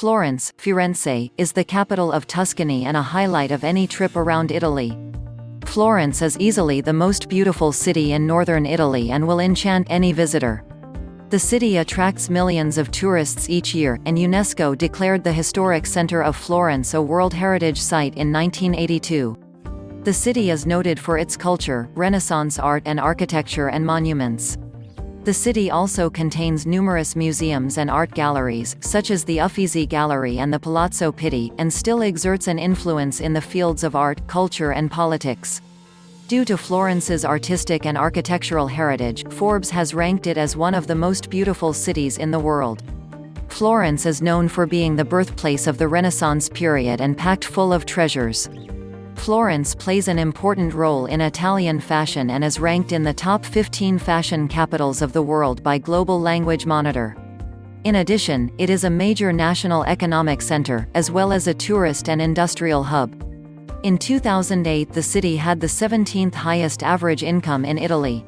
Firenze, is the capital of Tuscany and a highlight of any trip around Italy. Florence is easily the most beautiful city in northern Italy and will enchant any visitor. The city attracts millions of tourists each year, and UNESCO declared the historic center of Florence a World Heritage Site in 1982. The city is noted for its culture, Renaissance art and architecture and monuments. The city also contains numerous museums and art galleries, such as the Uffizi Gallery and the Palazzo Pitti, and still exerts an influence in the fields of art, culture and politics. Due to Florence's artistic and architectural heritage, Forbes has ranked it as one of the most beautiful cities in the world. Florence is known for being the birthplace of the Renaissance period and packed full of treasures. Florence plays an important role in Italian fashion and is ranked in the top 15 fashion capitals of the world by Global Language Monitor. In addition, it is a major national economic center, as well as a tourist and industrial hub. In 2008, the city had the 17th highest average income in Italy.